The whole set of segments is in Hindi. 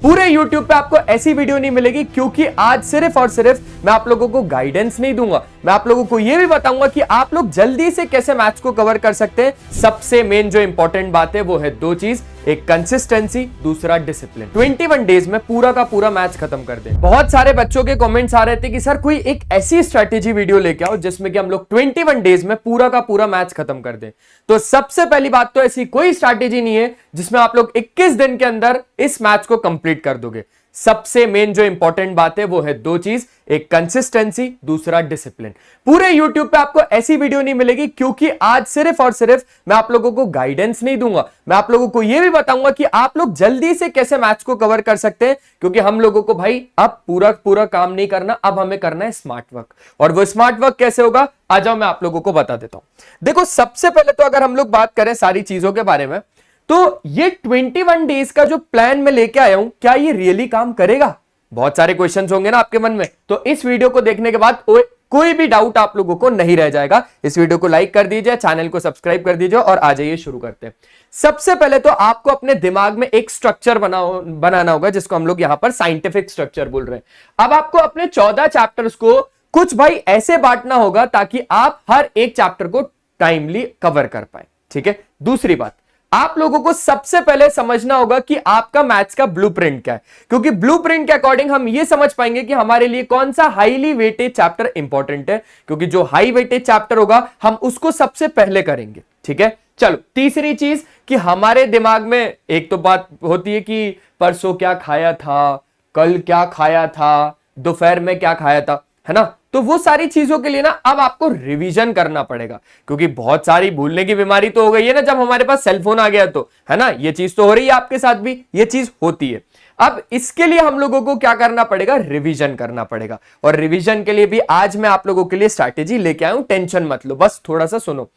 पूरे YouTube पे आपको ऐसी वीडियो नहीं मिलेगी, क्योंकि आज सिर्फ और सिर्फ मैं आप लोगों को गाइडेंस नहीं दूंगा, मैं आप लोगों को यह भी बताऊंगा कि आप लोग जल्दी से कैसे मैथ्स को कवर कर सकते हैं। सबसे मेन जो इंपॉर्टेंट बात है वो है दो चीज, एक कंसिस्टेंसी, दूसरा डिसिप्लिन। 21 डेज में पूरा का पूरा मैथ्स खत्म कर दे। बहुत सारे बच्चों के कमेंट्स आ रहे थे कि सर कोई एक ऐसी स्ट्रेटेजी वीडियो लेके आओ जिसमें कि हम लोग 21 डेज में पूरा का पूरा मैथ्स खत्म कर दें। तो सबसे पहली बात तो ऐसी कोई स्ट्रेटेजी नहीं है जिसमें आप लोग 21 दिन के अंदर इस मैथ्स को कंप्लीट कर दोगे। सबसे मेन जो इंपॉर्टेंट बात है वो है दो चीज, एक कंसिस्टेंसी, दूसरा डिसिप्लिन। पूरे YouTube पे आपको ऐसी वीडियो नहीं मिलेगी, क्योंकि आज सिर्फ और सिर्फ मैं आप लोगों को गाइडेंस नहीं दूंगा, मैं आप लोगों को यह भी बताऊंगा कि आप लोग जल्दी से कैसे मैथ्स को कवर कर सकते हैं। क्योंकि हम लोगों को भाई अब पूरा काम नहीं करना, अब हमें करना है स्मार्ट वर्क। और वो स्मार्ट वर्क कैसे होगा, आ जाओ मैं आप लोगों को बता देता हूं। देखो, सबसे पहले तो अगर हम लोग बात करें सारी चीजों के बारे में, तो ये 21 डेज का जो प्लान मैं लेके आया हूं, क्या ये रियली काम करेगा? बहुत सारे क्वेश्चंस होंगे ना आपके मन में, तो इस वीडियो को देखने के बाद कोई भी डाउट आप लोगों को नहीं रह जाएगा। इस वीडियो को लाइक कर दीजिए, चैनल को सब्सक्राइब कर दीजिए और आ जाइए शुरू करते हैं। सबसे पहले तो आपको अपने दिमाग में एक स्ट्रक्चर बनाना होगा, जिसको हम लोग यहां पर साइंटिफिक स्ट्रक्चर बोल रहे हैं। अब आपको अपने 14 चैप्टर्स को कुछ भाई ऐसे बांटना होगा ताकि आप हर एक चैप्टर को टाइमली कवर कर पाए। ठीक है। दूसरी बात, आप लोगों को सबसे पहले समझना होगा कि आपका मैथ्स का ब्लूप्रिंट क्या है, क्योंकि ब्लूप्रिंट के अकॉर्डिंग हम ये समझ पाएंगे कि हमारे लिए कौन सा हाईली वेटेड चैप्टर इंपॉर्टेंट है, क्योंकि जो हाई वेटेड चैप्टर होगा हम उसको सबसे पहले करेंगे। ठीक है। चलो, तीसरी चीज कि हमारे दिमाग में एक तो बात होती है कि परसों क्या खाया था, कल क्या खाया था, दोपहर में क्या खाया था, है ना। तो वो सारी चीजों के लिए ना अब आपको रिवीजन करना पड़ेगा, क्योंकि बहुत सारी भूलने की बीमारी तो हो गई है ना जब हमारे पास सेलफोन आ गया, तो है ना, ये चीज तो हो रही है आपके साथ भी, ये चीज होती है। अब इसके लिए हम लोगों को क्या करना पड़ेगा, रिवीजन करना पड़ेगा। और रिवीजन के लिए भी आज मैं आप लोगों के लिए स्ट्रैटेजी लेके आया हूं, टेंशन मत लो, बस थोड़ा सा सुनो।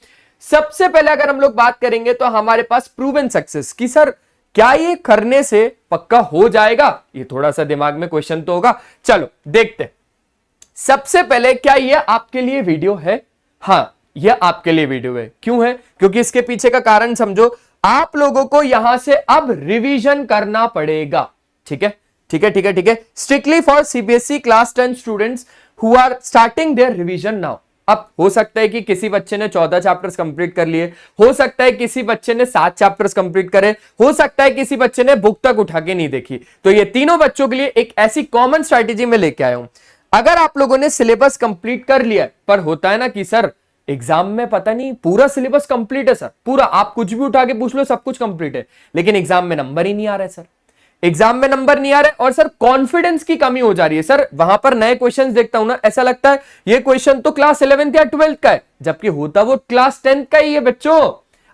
सबसे पहले अगर हम लोग बात करेंगे तो हमारे पास प्रूवन सक्सेस की, सर क्या ये करने से पक्का हो जाएगा, ये थोड़ा सा दिमाग में क्वेश्चन तो होगा। चलो देखते हैं। सबसे पहले, क्या ये आपके लिए वीडियो है? हाँ, ये आपके लिए वीडियो है। क्यों है? क्योंकि इसके पीछे का कारण समझो। आप लोगों को यहां से अब रिवीजन करना पड़ेगा। ठीक है, ठीक है, ठीक है, ठीक है। Strictly for CBSE class 10 students who are starting their revision now. अब हो सकता है कि किसी बच्चे ने 14 चैप्टर्स कंप्लीट कर लिए, हो सकता है किसी बच्चे ने 7 चैप्टर्स कंप्लीट करे, हो सकता है किसी बच्चे ने बुक तक उठा के नहीं देखी। तो ये तीनों बच्चों के लिए एक ऐसी कॉमन स्ट्रैटेजी में लेके आया हूं। अगर आप लोगों ने सिलेबस कंप्लीट कर लिया, पर होता है ना कि सर एग्जाम में पता नहीं पूरा सिलेबस कंप्लीट है, सर पूरा आप कुछ भी उठा के पूछ लो सब कुछ कंप्लीट है, लेकिन एग्जाम में नंबर ही नहीं आ रहा है, सर एग्जाम में नंबर नहीं आ रहा है, और सर कॉन्फिडेंस की कमी हो जा रही है। सर वहां पर नए क्वेश्चंस देखता हूं ना, ऐसा लगता है ये क्वेश्चन तो क्लास 11th या 12th का है, जबकि होता वो क्लास 10th का ही है। बच्चों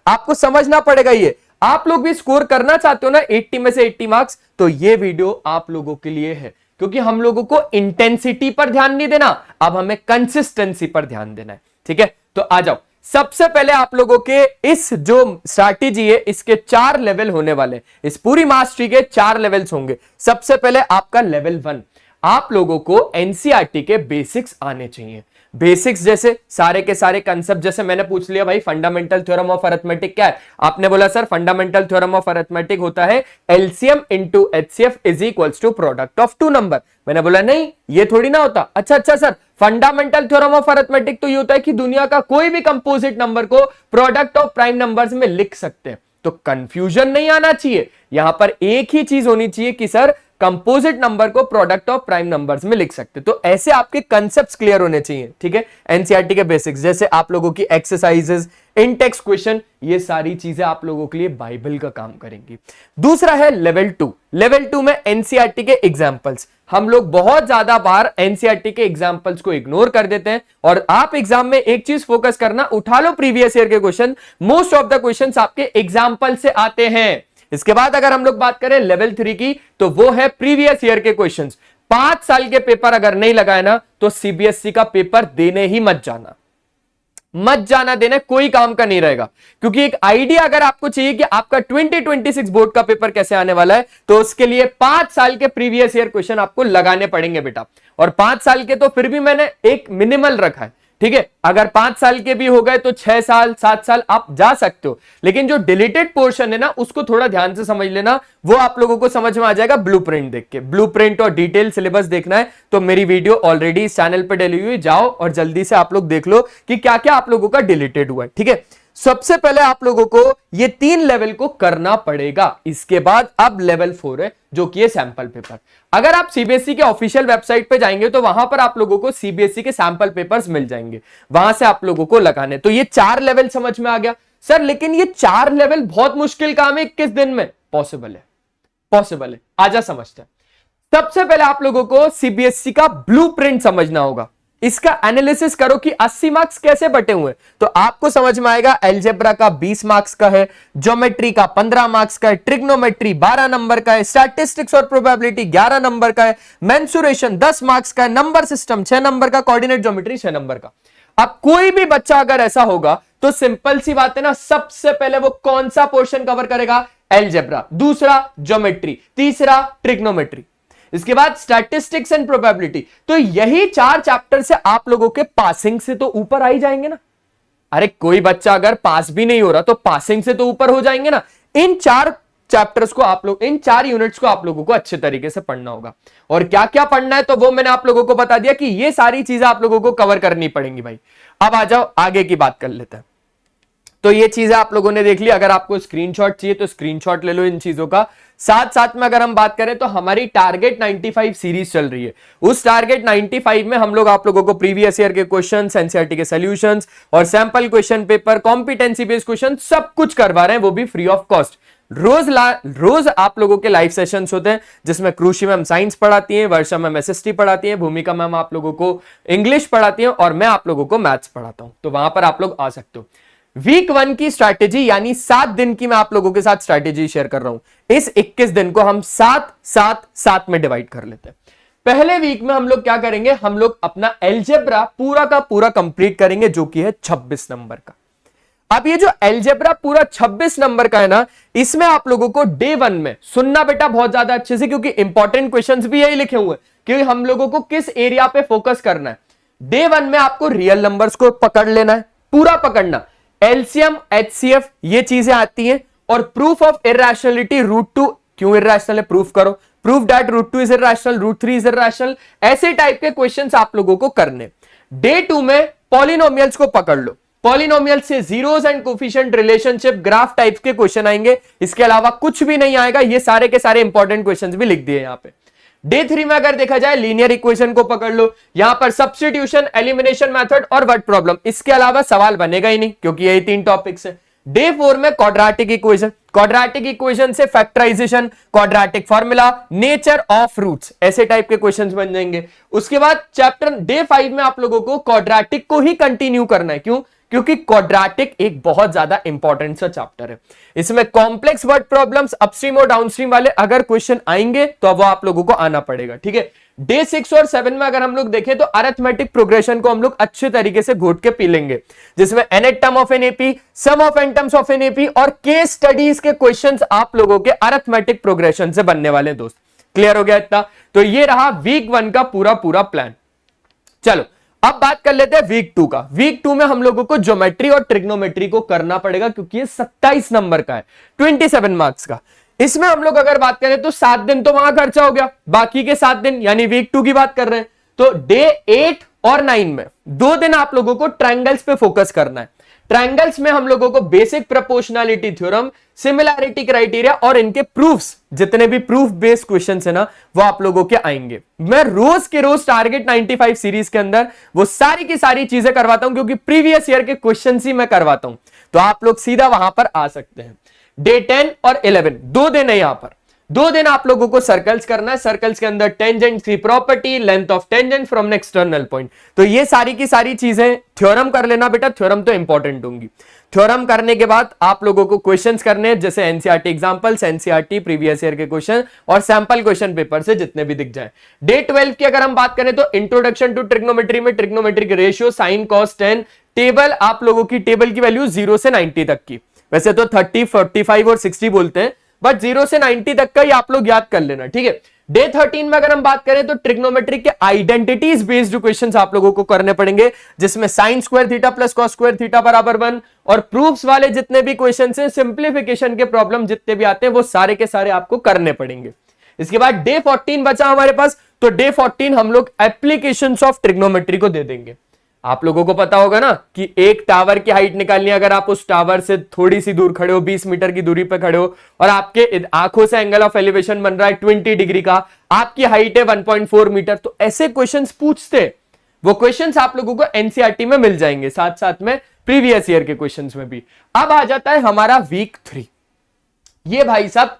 आपको समझना पड़ेगा ये। आप लोग भी स्कोर करना चाहते हो ना 80 में से 80 मार्क्स, तो ये वीडियो आप लोगों के लिए है, क्योंकि हम लोगों को इंटेंसिटी पर ध्यान नहीं देना, अब हमें कंसिस्टेंसी पर ध्यान देना है। ठीक है, तो आ जाओ। सबसे पहले आप लोगों के इस जो स्ट्रैटेजी है इसके 4 लेवल होने वाले, इस पूरी मास्टरी के 4 लेवल्स होंगे। सबसे पहले आपका लेवल 1, आप लोगों को एनसीईआरटी के बेसिक्स आने चाहिए। बेसिक्स जैसे सारे के सारे कंसेप्ट, जैसे मैंने पूछ लिया भाई फंडामेंटल थ्योरम ऑफ अरिथमेटिक क्या है, आपने बोला sir fundamental theorem of arithmetic होता है LCM into HCF is equals to product of 2 number. मैंने बोला नहीं, ये थोड़ी ना होता। अच्छा sir, fundamental theorem of arithmetic तो ये होता है कि दुनिया का कोई भी कंपोजिट नंबर को प्रोडक्ट ऑफ प्राइम नंबर्स में लिख सकते हैं। तो कंफ्यूजन नहीं आना चाहिए, यहां पर एक ही चीज होनी चाहिए कि सर कंपोजिट नंबर को प्रोडक्ट ऑफ प्राइम नंबर्स में लिख सकते। तो ऐसे आपके कंसेप्ट्स क्लियर होने चाहिए। ठीक है, एनसीईआरटी के बेसिक्स जैसे आप लोगों की एक्सरसाइजेस, इन टेक्स्ट क्वेश्चन, ये सारी चीजें आप लोगों के लिए बाइबल का काम करेंगी। दूसरा है लेवल 2। लेवल 2 में एनसीईआरटी के एग्जांपल्स। हम लोग बहुत ज्यादा बार एनसीईआरटी के एग्जांपल्स को इग्नोर कर देते हैं, और आप एग्जाम में एक चीज फोकस करना, उठा लो प्रीवियस ईयर के question, most of the questions आपके एग्जांपल से आते हैं। इसके बाद अगर हम लोग बात करें लेवल 3 की, तो वो है प्रीवियस ईयर के क्वेश्चंस। 5 साल के पेपर अगर नहीं लगाए ना, तो सीबीएसई का पेपर देने ही मत जाना देने, कोई काम का नहीं रहेगा। क्योंकि एक आइडिया अगर आपको चाहिए कि आपका 2026 बोर्ड का पेपर कैसे आने वाला है, तो उसके लिए 5 साल के प्रीवियस ईयर क्वेश्चन आपको लगाने पड़ेंगे बेटा। और 5 साल के तो फिर भी मैंने एक मिनिमल रखा है, ठीक है, अगर 5 साल के भी हो गए तो 6 साल 7 साल आप जा सकते हो, लेकिन जो डिलीटेड पोर्शन है ना उसको थोड़ा ध्यान से समझ लेना, वो आप लोगों को समझ में आ जाएगा ब्लूप्रिंट देख के। ब्लूप्रिंट और डिटेल सिलेबस देखना है तो मेरी वीडियो ऑलरेडी इस चैनल पर डली हुई, जाओ और जल्दी से आप लोग देख लो कि क्या क्या आप लोगों का डिलीटेड हुआ है। ठीक है, सबसे पहले आप लोगों को ये 3 लेवल को करना पड़ेगा, इसके बाद अब लेवल 4 है जो कि है सैंपल पेपर। अगर आप सीबीएसई के ऑफिशियल वेबसाइट पे जाएंगे तो वहां पर आप लोगों को सीबीएसई के सैंपल पेपर्स मिल जाएंगे, वहां से आप लोगों को लगाने। तो ये 4 लेवल समझ में आ गया सर, लेकिन ये 4 लेवल बहुत मुश्किल काम है 21 दिन में। पॉसिबल है, पॉसिबल है, आजा समझते हैं। सबसे पहले आप लोगों को सीबीएसई का ब्लूप्रिंट समझना होगा, इसका एनालिसिस करो कि 80 मार्क्स कैसे बटे हुए, तो आपको समझ में आएगा अलजेब्रा का 20 मार्क्स का है, ज्योमेट्री का 15 मार्क्स का है, ट्रिग्नोमेट्री 12 नंबर का है, स्टैटिस्टिक्स और प्रोबेबिलिटी 11 नंबर का है, मेंसुरेशन 10 मार्क्स का है, नंबर सिस्टम 6 नंबर का, कोऑर्डिनेट ज्योमेट्री 6 नंबर का। अब कोई भी बच्चा अगर ऐसा होगा तो सिंपल सी बात है ना, सबसे पहले वो कौन सा पोर्शन कवर करेगा? अलजेब्रा, दूसरा ज्योमेट्री, तीसरा ट्रिग्नोमेट्री, इसके बाद स्टैटिस्टिक्स एंड प्रोबेबिलिटी। तो यही 4 चैप्टर से आप लोगों के पासिंग से तो ऊपर आ ही जाएंगे ना। अरे कोई बच्चा अगर पास भी नहीं हो रहा तो पासिंग से तो ऊपर हो जाएंगे ना। इन 4 चैप्टर्स को आप लोग, इन 4 यूनिट्स को आप लोगों को अच्छे तरीके से पढ़ना होगा। और क्या क्या पढ़ना है तो वो मैंने आप लोगों को बता दिया कि ये सारी चीजें आप लोगों को कवर करनी पड़ेंगी भाई। अब आ जाओ आगे की बात कर लेते हैं। तो ये चीजें आप लोगों ने देख ली, अगर आपको स्क्रीनशॉट चाहिए तो स्क्रीनशॉट ले लो इन चीजों का। साथ साथ में अगर हम बात करें तो हमारी टारगेट 95 सीरीज चल रही है, उस टारगेट 95 में हम लोग आप लोगों को प्रीवियस ईयर के क्वेश्चंस, एनसीईआरटी के सॉल्यूशंस और sample question paper, competency based question सब कुछ करवा रहे हैं, वो भी फ्री ऑफ कॉस्ट। रोज आप लोगों के लाइव सेशंस होते हैं जिसमें क्रूशी मैम साइंस पढ़ाती हैं, वर्षा मैम एसएसटी पढ़ाती हैं, भूमिका मैम आप लोगों को इंग्लिश पढ़ाती हैं और मैं आप लोगों को मैथ्स पढ़ाता हूं। तो वहां पर आप लोग आ सकते हो। वीक 1 की स्ट्रैटेजी यानी 7 दिन की मैं आप लोगों के साथ स्ट्रैटेजी शेयर कर रहा हूं। इस 21 दिन को हम 7-7-7 में डिवाइड कर लेते हैं। पहले वीक में हम लोग क्या करेंगे, हम लोग अपना अलजेब्रा पूरा का पूरा कंप्लीट करेंगे जो कि है 26 नंबर का। अब ये जो अलजेब्रा पूरा 26 नंबर का है ना, इसमें आप लोगों को डे 1 में सुनना बेटा बहुत ज्यादा अच्छे से, क्योंकि इंपॉर्टेंट क्वेश्चंस भी यही लिखे हुए हैं कि हम लोगों को किस एरिया पे फोकस करना है। डे 1 में आपको रियल नंबर्स को पकड़ लेना है, पूरा पकड़ना। एलसीएम, एचसीएफ ये चीजें आती हैं, और प्रूफ ऑफ इरैशनैलिटी, रूट 2 क्यों इरैशनल है प्रूफ करो, proof that root 2 is irrational, root 3 is irrational, ऐसे टाइप के क्वेश्चंस आप लोगों को करने। डे 2 में पॉलिनोमियल्स को पकड़ लो, पॉलिनोमियल से zeros and coefficient relationship, graph types के क्वेश्चन आएंगे, इसके अलावा कुछ भी नहीं आएगा। ये सारे के सारे इंपॉर्टेंट क्वेश्चंस भी लिख दिए यहां पे। डे 3 में अगर देखा जाए लीनियर इक्वेशन को पकड़ लो, यहां पर सब्स्टिट्यूशन, एलिमिनेशन मेथड और वर्ड प्रॉब्लम, इसके अलावा सवाल बनेगा ही नहीं क्योंकि यही 3 टॉपिक्स है। डे 4 में क्वाड्रेटिक इक्वेशन, क्वाड्रेटिक इक्वेशन से factorisation, quadratic formula, nature of roots, ऐसे टाइप के क्वेश्चंस बन जाएंगे। उसके बाद चैप्टर डे 5 में आप लोगों को क्वाड्रेटिक को ही कंटिन्यू करना है। क्यों? क्योंकि क्वाड्रेटिक एक बहुत ज्यादा इंपॉर्टेंट सा चैप्टर है। इसमें कॉम्प्लेक्स वर्ड प्रॉब्लम्स अपस्ट्रीम और डाउनस्ट्रीम वाले अगर क्वेश्चन आएंगे तो वो आप लोगों को आना पड़ेगा। ठीक है, डे 6 और 7 में अगर हम लोग देखें तो अरिथमेटिक प्रोग्रेशन को हम लोग अच्छे तरीके से घोट के पी लेंगे, जिसमें nth term of an AP, sum of n terms of an AP और केस स्टडीज के क्वेश्चंस आप लोगों के अरिथमेटिक प्रोग्रेशन से बनने वाले दोस्त। क्लियर हो गया इतना? तो ये रहा वीक 1 का पूरा पूरा प्लान। चलो अब बात कर लेते हैं वीक 2 का। वीक 2 में हम लोगों को ज्योमेट्री और ट्रिग्नोमेट्री को करना पड़ेगा क्योंकि ये 27 नंबर का है, 27 मार्क्स का। इसमें हम लोग अगर बात करें तो 7 दिन तो वहां खर्चा हो गया, बाकी के 7 दिन यानी वीक 2 की बात कर रहे हैं तो डे 8 और 9 में 2 दिन आप लोगों को ट्रायंगल्स पे फोकस करना है। ट्रायंगल्स में हम लोगों को basic proportionality theorem, similarity criteria और इनके प्रूफ्स, जितने भी प्रूफ बेस्ड क्वेश्चंस है ना वो आप लोगों के आएंगे। मैं रोज के रोज टारगेट 95 सीरीज के अंदर वो सारी की सारी चीजें करवाता हूं क्योंकि प्रीवियस ईयर के क्वेश्चंस ही मैं करवाता हूं, तो आप लोग सीधा वहां पर आ सकते हैं। डे 10 और 11 2 दिन है, यहां पर 2 दिन आप लोगों को सर्कल्स करना है। सर्कल्स के अंदर टेंजेंट की property, length of tangent from external point, तो ये सारी की सारी चीजें थ्योरम कर लेना बेटा, थ्योरम तो इंपॉर्टेंट होंगी। थ्योरम करने के बाद आप लोगों को क्वेश्चंस करने हैं, जैसे NCERT examples, NCERT previous year के क्वेश्चन और सैंपल क्वेश्चन पेपर से जितने भी दिख जाए। डे 12 की अगर हम बात करें तो इंट्रोडक्शन टू ट्रिग्नोमेट्री में ट्रिग्नोमेट्री के ratio, sine, cos, tan, table, आप लोगों की टेबल की वैल्यू 0 से 90 तक की, वैसे तो 30, 45 और 60 बोलते हैं, बट 0 से 90 तक का ही आप लोग याद कर लेना। ठीक है, डे 13 में अगर हम बात करें तो ट्रिग्नोमेट्री के आइडेंटिटीज बेस्ड क्वेश्चंस आप लोगों को करने पड़ेंगे, जिसमें sine square theta plus cos square theta बराबर 1 और प्रूफ्स वाले जितने भी क्वेश्चंस हैं, सिंप्लीफिकेशन के प्रॉब्लम जितने भी आते हैं वो सारे के सारे आपको करने पड़ेंगे। इसके बाद डे 14 बचा हमारे पास, तो डे 14 हम लोग एप्लीकेशंस ऑफ ट्रिग्नोमेट्री को दे देंगे। आप लोगों को पता होगा ना कि एक टावर की हाइट निकालनी है, अगर आप उस टावर से थोड़ी सी दूर खड़े हो, 20 मीटर की दूरी पर खड़े हो और आपके आंखों से एंगल ऑफ एलिवेशन बन रहा है 20 डिग्री का, आपकी हाइट है 1.4 मीटर, तो ऐसे क्वेश्चंस पूछते, वो क्वेश्चंस आप लोगों को एनसीईआरटी में मिल जाएंगे, साथ साथ में प्रीवियस ईयर के क्वेश्चंस में भी। अब आ जाता है हमारा वीक 3। ये भाई साहब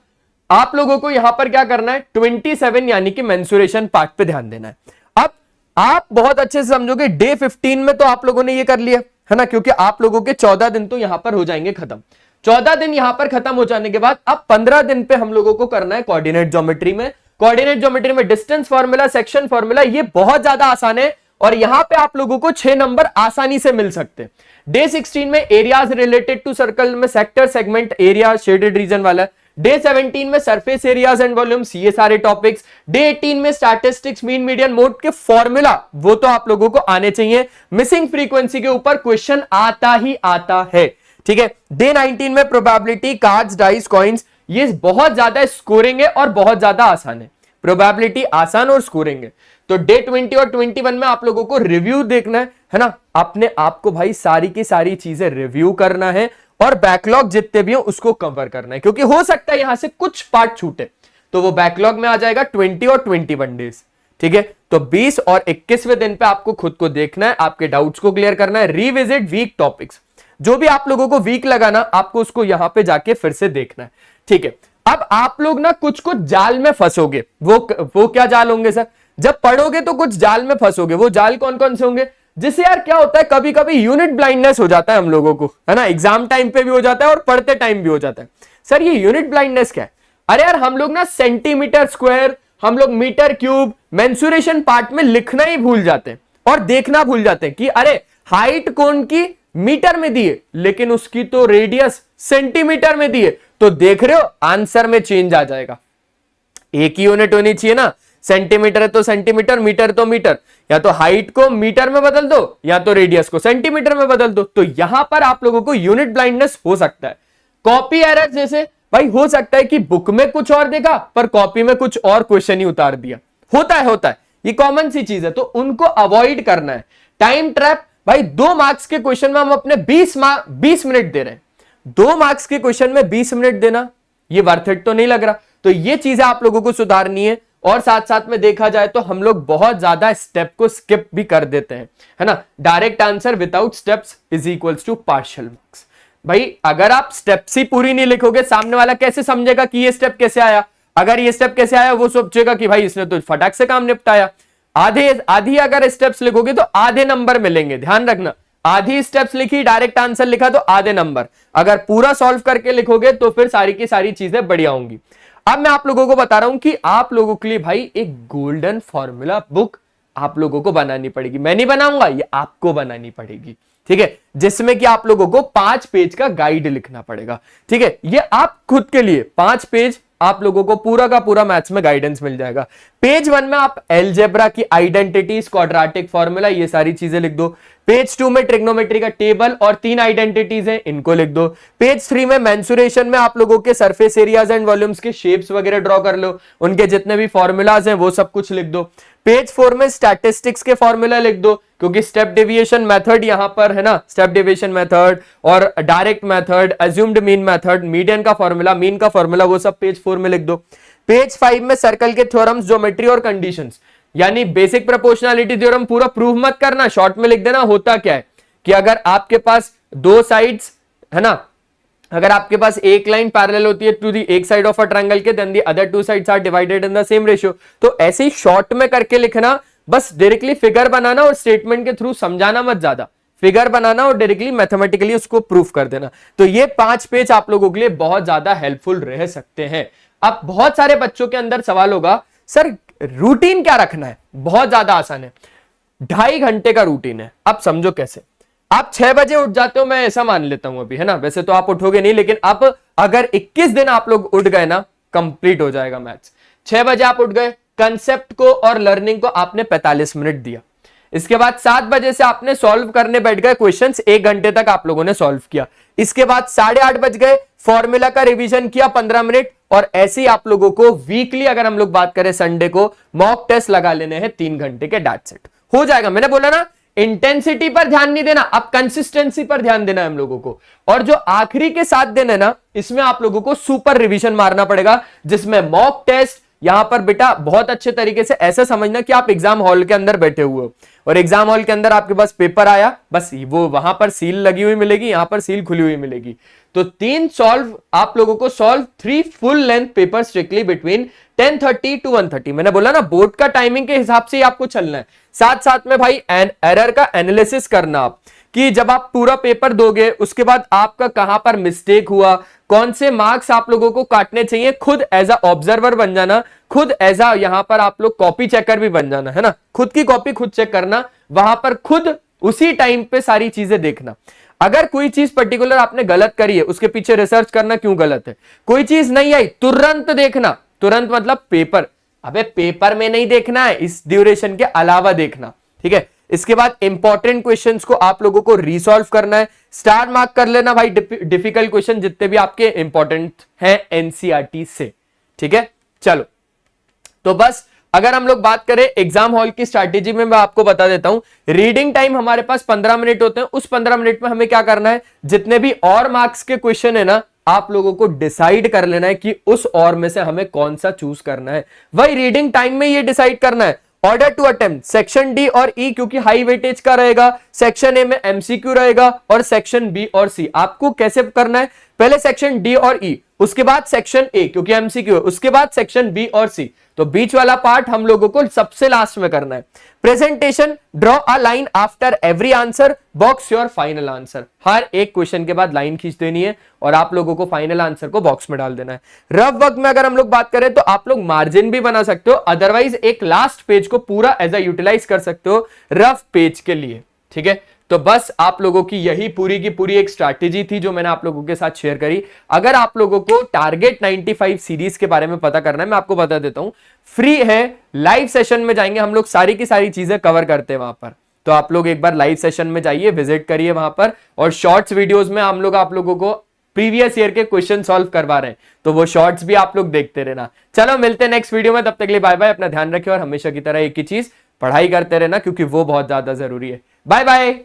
आप लोगों को यहां पर क्या करना है, 27 यानी कि मेंसुरेशन पार्ट पे ध्यान देना है। अब आप बहुत अच्छे से समझोगे, डे 15 में तो आप लोगों ने ये कर लिया है ना, क्योंकि आप लोगों के 14 दिन तो यहां पर हो जाएंगे खत्म। 14 दिन यहां पर खत्म हो जाने के बाद अब 15 दिन पे हम लोगों को करना है कोऑर्डिनेट ज्योमेट्री में। कोऑर्डिनेट ज्योमेट्री में डिस्टेंस फार्मूला, सेक्शन फार्मूला, ये बहुत ज्यादा आसान है और यहां पे आप लोगों को 6 नंबर आसानी से मिल सकते हैं। डे 16 में एरियाज रिलेटेड टू सर्कल में sector, segment, area, shaded region वाला। डे 17 में सरफेस एरियाज एंड वॉल्यूम्स, ये सारे टॉपिक्स। डे 18 में स्टैटिस्टिक्स, मीन, मीडियन, मोड के फॉर्मूला, वो तो आप लोगों को आने चाहिए। मिसिंग फ्रीक्वेंसी के ऊपर क्वेश्चन आता ही आता है, ठीक है। डे 19 में प्रोबेबिलिटी, कार्ड्स, डाइस, कॉइन्स, ये बहुत ज्यादा स्कोरिंग है और बहुत ज्यादा आसान है। प्रोबेबिलिटी आसान और स्कोरिंग है। तो डे 20 और 21 में आप लोगों को रिव्यू देखना है ना, अपने आप को भाई सारी की सारी चीजें रिव्यू करना है और बैकलॉग जितने भी हो उसको कवर करना है, क्योंकि हो सकता है यहां से कुछ पार्ट छूटे, तो वो बैकलॉग में आ जाएगा 20 और 21 डेज, ठीक है। तो 20 और 21वें दिन पे आपको खुद को देखना है, आपके डाउट्स को क्लियर करना है, रिविजिट वीक टॉपिक्स, जो भी आप लोगों को वीक लगाना आपको उसको यहां पे जाके फिर से देखना है, ठीक है। अब आप लोग ना कुछ कुछ जाल में फंसोगे, वो क्या जाल होंगे सर, जब पढ़ोगे तो कुछ जाल में फंसोगे। वो जाल कौन कौन से होंगे, जिससे यार क्या होता है, कभी कभी यूनिट ब्लाइंडनेस हो जाता है हम लोगों को, है ना, एग्जाम टाइम पे भी हो जाता है और पढ़ते टाइम भी हो जाता है। सर ये यूनिट ब्लाइंडनेस क्या है, अरे यार हम लोग ना सेंटीमीटर स्क्वायर, हम लोग मीटर क्यूब, मेंसुरेशन पार्ट में लिखना ही भूल जाते हैं और देखना भूल जाते हैं कि अरे हाइट कोन की मीटर में दी है लेकिन उसकी तो रेडियस सेंटीमीटर में दी है, तो देख रहे हो आंसर में चेंज आ जाएगा। एक ही यूनिट होनी चाहिए ना, सेंटीमीटर है तो सेंटीमीटर, मीटर तो मीटर, या तो हाइट को मीटर में बदल दो या तो रेडियस को सेंटीमीटर में बदल दो। तो यहां पर आप लोगों को यूनिट ब्लाइंडनेस हो सकता है। कॉपी एरर जैसे भाई हो सकता है कि बुक में कुछ और देखा पर कॉपी में कुछ और क्वेश्चन ही उतार दिया, होता है, ये कॉमन सी चीज है, तो उनको अवॉइड करना है। टाइम ट्रैप, भाई 2 मार्क्स के क्वेश्चन में हम अपने 20 मिनट दे रहे हैं, 2 मार्क्स के क्वेश्चन में 20 मिनट देना ये वर्थ इट तो नहीं लग रहा। तो ये चीजें आप लोगों को सुधारनी है। और साथ साथ में देखा जाए तो हम लोग बहुत ज्यादा स्टेप को स्किप भी कर देते हैं, है ना। Direct answer without steps is equals to partial marks. भाई अगर आप स्टेप्स ही पूरी नहीं लिखोगे, सामने वाला कैसे समझेगा कि ये स्टेप कैसे आया, अगर ये स्टेप कैसे आया वो सोचेगा कि भाई इसने तो फटाक से काम निपटाया। आधी अगर स्टेप्स लिखोगे तो आधे नंबर मिलेंगे, ध्यान रखना। आधी स्टेप्स लिखी, डायरेक्ट आंसर लिखा तो आधे नंबर, अगर पूरा सॉल्व करके लिखोगे तो फिर सारी की सारी चीजें बढ़िया होंगी। अब मैं आप लोगों को बता रहा हूं कि आप लोगों के लिए भाई एक गोल्डन फॉर्मूला बुक आप लोगों को बनानी पड़ेगी। मैं नहीं बनाऊंगा, ये आपको बनानी पड़ेगी, ठीक है, जिसमें कि आप लोगों को 5 पेज का गाइड लिखना पड़ेगा, ठीक है। ये आप खुद के लिए 5 पेज आप लोगों को पूरा का पूरा मैथ्स में गाइडेंस मिल जाएगा। पेज 1 में आप अलजेब्रा की आइडेंटिटीज, क्वाड्रेटिक फॉर्मूला, ये सारी चीजें लिख दो। पेज 2 में ट्रिग्नोमेट्री का टेबल और 3 आइडेंटिटीज हैं, इनको लिख दो। पेज 3 में मेंसुरेशन में आप लोगों के सरफेस एरियाज एंड वॉल्यूम्स के शेप्स वगैरह ड्रॉ कर लो, उनके जितने भी फॉर्मूलाज हैं वो सब कुछ लिख दो। पेज 4 में स्टैटिस्टिक्स के फॉर्मूला लिख दो, क्योंकि स्टेप डेविएशन मेथड यहां पर है ना, स्टेप डेविएशन मेथड और direct method, assumed mean method, median का फॉर्मूला, मीन का फॉर्मूला, वो सब पेज 4 में लिख दो। पेज 5 में सर्कल के थ्योरम्स, ज्योमेट्री और कंडीशंस, यानी बेसिक प्रोपोर्शनैलिटी थ्योरम पूरा प्रूव मत करना, शॉर्ट में लिख देना। होता क्या है कि अगर आपके पास 2 साइड्स है ना, अगर आपके पास एक लाइन पैरेलल होती है टू दी एक साइड ऑफ अ ट्रायंगल के, then the other 2 sides are divided in the same ratio, तो ऐसे ही शॉर्ट में करके लिखना, बस डायरेक्टली फिगर बनाना और स्टेटमेंट के थ्रू समझाना मत, ज्यादा फिगर बनाना और डायरेक्टली मैथमेटिकली उसको प्रूफ कर देना। तो ये 5 पेज आप लोगों के लिए बहुत ज्यादा हेल्पफुल रह सकते हैं। अब बहुत सारे बच्चों के अंदर सवाल होगा, सर रूटीन क्या रखना है? बहुत ज्यादा आसान है, 2.5 घंटे का रूटीन है। अब समझो कैसे, आप 6 बजे उठ जाते हो, मैं ऐसा मान लेता हूं अभी, है ना, वैसे तो आप उठोगे नहीं, लेकिन अब अगर 21 दिन आप लोग उठ गए ना, कंप्लीट हो जाएगा मैथ्स। 6 बजे आप उठ गए, कंसेप्ट को और लर्निंग को आपने 45 मिनट दिया। इसके बाद 7 बजे से आपने सॉल्व करने बैठ गए क्वेश्चंस, 1 घंटे तक आप लोगों ने सॉल्व किया। इसके बाद 8:30 बज गए, फॉर्मूला का रिवीजन किया 15 मिनट, और ऐसे ही आप लोगों को वीकली अगर हम लोग बात करें संडे को मॉक टेस्ट लगा लेने हैं 3 घंटे के, डेट्स इट, हो जाएगा। मैंने बोला ना इंटेंसिटी पर ध्यान नहीं देना, अब कंसिस्टेंसी पर ध्यान देना है हम लोगों को। और जो आखिरी के 7 दिन है ना, इसमें आप लोगों को सुपर रिवीजन मारना पड़ेगा, जिसमें मॉक टेस्ट यहां पर बेटा बहुत अच्छे तरीके से ऐसे समझना कि आप एग्जाम हॉल के अंदर बैठे हुए हो और एग्जाम हॉल के अंदर आपके पास पेपर आया, बस वो वहां पर सील लगी हुई मिलेगी, यहां पर सील खुली हुई मिलेगी। तो 3 सॉल्व आप लोगों को solve 3 full length paper strictly between 10:30 to 1:30। मैंने बोला ना बोर्ड का टाइमिंग के हिसाब से ही आपको चलना है। साथ साथ में भाई एरर का एनालिसिस करना आप, कि जब आप पूरा पेपर दोगे उसके बाद आपका कहां पर मिस्टेक हुआ, कौन से मार्क्स आप लोगों को काटने चाहिए, खुद एज अ ऑब्जर्वर बन जाना, खुद एज अ यहां पर आप लोग कॉपी चेकर भी बन जाना, है ना, खुद की कॉपी खुद चेक करना, वहां पर खुद उसी टाइम पे सारी चीजें देखना। अगर कोई चीज पर्टिकुलर आपने गलत करी है, उसके पीछे रिसर्च करना क्यों गलत है, कोई चीज नहीं आई तुरंत देखना, तुरंत मतलब पेपर, अबे पेपर में नहीं देखना है, इस ड्यूरेशन के अलावा देखना, ठीक है। इसके बाद इंपॉर्टेंट क्वेश्चंस को आप लोगों को रिसॉल्व करना है, स्टार मार्क कर लेना भाई डिफिकल्ट क्वेश्चन जितने भी आपके इंपॉर्टेंट हैं एनसीईआरटी से, ठीक है। चलो तो बस अगर हम लोग बात करें एग्जाम हॉल की स्ट्रैटेजी में, मैं आपको बता देता हूं, रीडिंग टाइम हमारे पास 15 मिनट होते हैं। उस 15 मिनट में हमें क्या करना है, जितने भी और मार्क्स के क्वेश्चन है ना, आप लोगों को डिसाइड कर लेना है कि उस और में से हमें कौन सा चूज करना है। वही रीडिंग टाइम में ये डिसाइड करना है। Order to attempt section D और ई क्योंकि हाई वेटेज का रहेगा, सेक्शन ए में एमसीक्यू रहेगा, और सेक्शन बी और सी आपको कैसे करना है, पहले सेक्शन डी और ई, उसके बाद सेक्शन ए क्योंकि एमसीक्यू है, उसके बाद सेक्शन बी और सी। तो बीच वाला पार्ट हम लोगों को सबसे लास्ट में करना है। Presentation, draw a line after every answer, box your final answer. हर एक क्वेश्चन के बाद लाइन खींच देनी है और आप लोगों को फाइनल आंसर को बॉक्स में डाल देना है। रफ वर्क में अगर हम लोग बात करें तो आप लोग मार्जिन भी बना सकते हो, अदरवाइज एक लास्ट पेज को पूरा एज अ यूटिलाइज कर सकते हो रफ पेज के लिए, ठीक है। तो बस आप लोगों की यही पूरी की पूरी एक स्ट्रैटेजी थी जो मैंने आप लोगों के साथ शेयर करी। अगर आप लोगों को टारगेट 95 सीरीज के बारे में पता करना है, मैं आपको बता देता हूं, फ्री है, लाइव सेशन में जाएंगे हम लोग, सारी की सारी चीजें कवर करते हैं वहां पर। तो आप लोग एक बार लाइव सेशन में जाइए, विजिट करिए वहां पर, और शॉर्ट्स वीडियोस में हम लोग आप लोगों को प्रीवियस ईयर के क्वेश्चन सॉल्व करवा रहे हैं, तो वो शॉर्ट्स भी आप लोग देखते रहना। चलो मिलते हैं नेक्स्ट वीडियो में, तब तक के लिए बाय बाय, अपना ध्यान रखिए और हमेशा की तरह एक ही चीज, पढ़ाई करते रहना क्योंकि वो बहुत ज्यादा जरूरी है। Bye bye.